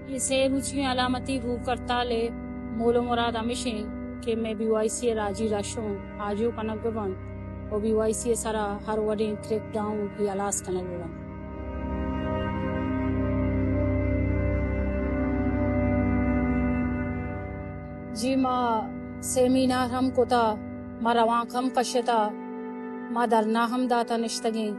इसे रुचि अलामती भूख हड़ताल मूल मुराद हमेशा कि मैं BYC राजी राशों आजू कनक बन और BYC सारा हर वडे क्रैक डाउन की अलास कनक बन जी माँ सेमिनार हम कोता माँ रवांक हम कश्यता माँ धरना हम दाता निश्तगे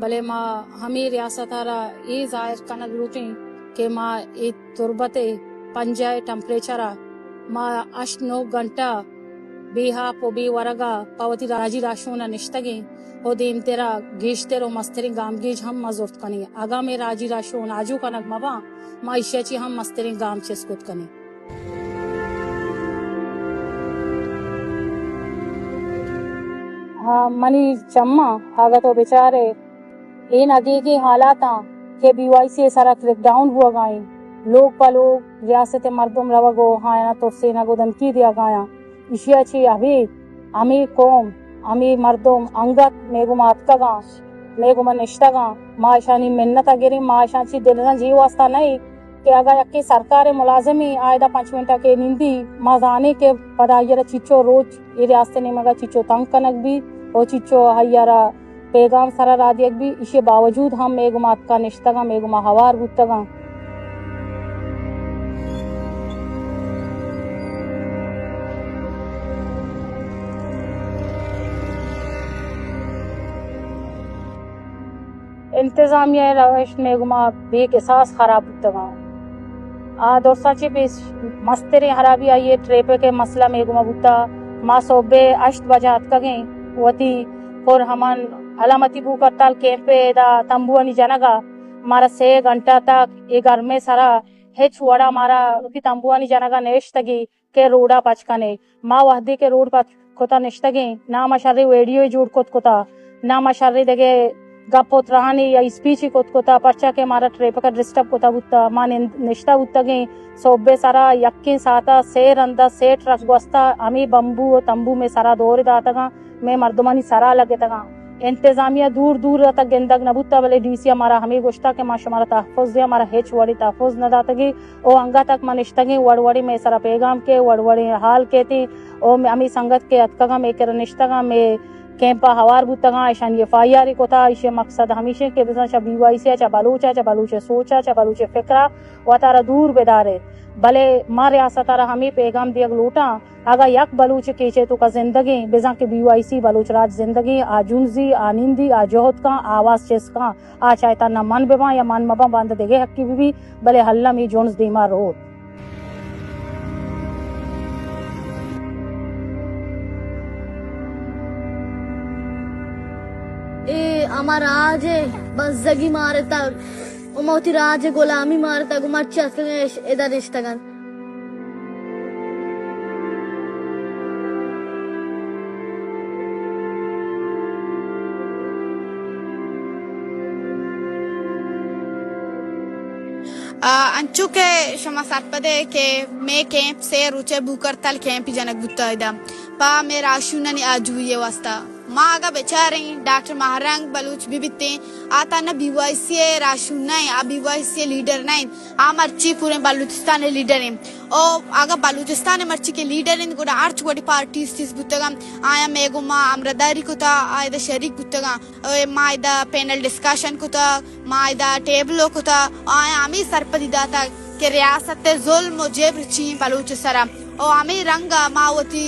भले माँ हमें रियासतारा ये जाहिर कनक रूटें के माँ एक तुरबते पंजाए टेम्परेचरा माँ 8-9 घंटा बेहा पोबी वरगा पवती राजी राशोना निश्तगे ओ देम तेरा गेश तेरो मस्तरी गाम गेज हम मजोर्त कने आगा में राजी राशोन आजू कनक मवा माँ इश्याची हम मस्तरी गाम चेस्कुत कने हाँ मनी चम्मा आगा तो बेचारे इन अगे के हालात के BYC सारा क्रैकडाउन हुआ गाए लोग पलोग रियासत मर्दुम रवगो हाँ ना तो से ना गो धमकी दिया गाया इशिया ची अभी अमी कौम अमी मर्दुम अंगत मेगो मातका मेगो मनिष्ठगा माशानी मिन्नत अगेरी माशाची दिलना जीव वास्ता नहीं कि अगर यक्की सरकार मुलाजमी आयदा 5 मिनट के निंदी मजाने के पदायर चिचो रोज ये रियासत ने मगा चिचो तंग कनक भी और चिचो हयारा पैगाम सारा रादियक भी इसे बावजूद हम मेगो मात का निश्तगा मेगो महावार बुतगा इंतजामिया रवश मेगो मा बेक एहसास खराब बुतगा और सची भी मस्तरे हराबी आई ट्रेपे के मसला मेगो मा बुता मा सोबे 8 बजे कगे वती और हमन अलामती भूख हड़ताल कैंपे दा तंबुआनी जनगा मारा 6 घंटा तक ये घर में सारा हेच वड़ा मारा की तंबुआनी जनगा नेश्तगी के रोडा पचकने माँ वहदी के रोड पच कोता नेश्तगी ना मशर्री वीडियो जोड़ कोता ना मशर्री देगे गपोत रहानी या स्पीच कोता पर्चा के मारा ट्रेप का डिस्टर्ब कोता बुत्ता माँ निष्ठा बुत्तगे सोबे सारा यक्की साता सेर अंदा से ट्रक गोस्ता अमी बम्बू तंबू में सारा दौर दातगा मैं मर्दमानी सारा लगे तगा इंतजामिया दूर दूर तक गेंदग नबुत्ता वाले डीसी हमारा हमें गोश्ता के माशा हमारा तहफ़ुज़ दिया हमारा हेच वड़ी तहफ़ुज़ न दातगी ओ अंगा तक मनिश्तगी वड़वड़ी में सारा पैगाम के वड़वड़ी हाल कहती ओ अमी संगत के अतकगा में के निश्तगा में कैंपा हवार बुतगा ईशान FIR को था इसे मकसद हमेशा के बिजनेस BYC चा बलूचे सोचा चा बलूचे फिक्रा व तारा दूर बेदारे भले माँ रियासतारा हमें पैगाम दिया लूटा अगर यक बलूच केचे तो का जिंदगी बेजा के BYC बलूच राज जिंदगी आजुनजी आनिंदी आजोहत का आवाज चेस का आ चाहता न मन बेबा या मन मबा बांध देगे हक्की भी भले हल्ला में जोन्स दीमा रोड ए हमारा आज बस जगी मारे तक उमोती राज गुलामी मारे तक उमच्चा के इधर इश्तगन अंचु के शमा सरपदे के मैं कैंप से रुचे भूकरतल कैंप जनक बुत्ता इदम पा मेरा आशुननी आजू ये वास्ता माँ आगा बेचारे डॉक्टर महारंग बलूच भी बिते आता न BYC राशुन नहीं आ BYC लीडर नहीं आ मर्ची पूरे बलूचिस्तान लीडर हैं ओ आगा बलूचिस्तान मर्ची के लीडर हैं गुड़ा आर्च गुड़ी पार्टी स्थित बुत्तगा आया मेगो माँ अमृतारी को था आयदा शरीक बुत्तगा माँ इदा पैनल डिस्कशन को था माँ इदा टेबलों को था आया आमी सरपदी दाता के रियासत जुल्म जेब ची बलूचिस्तान और आमी रंगा मावती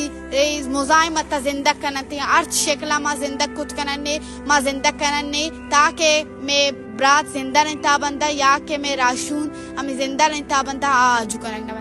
मुजाहिमत जिंदग करने अर्थ शक्ला माँ जिंदग कुछ करने माँ जिंदग करने ताकि मैं ब्रात जिंदा नहीं था बंदा या के मैं राशून हमें जिंदा नहीं था बंदा आज करने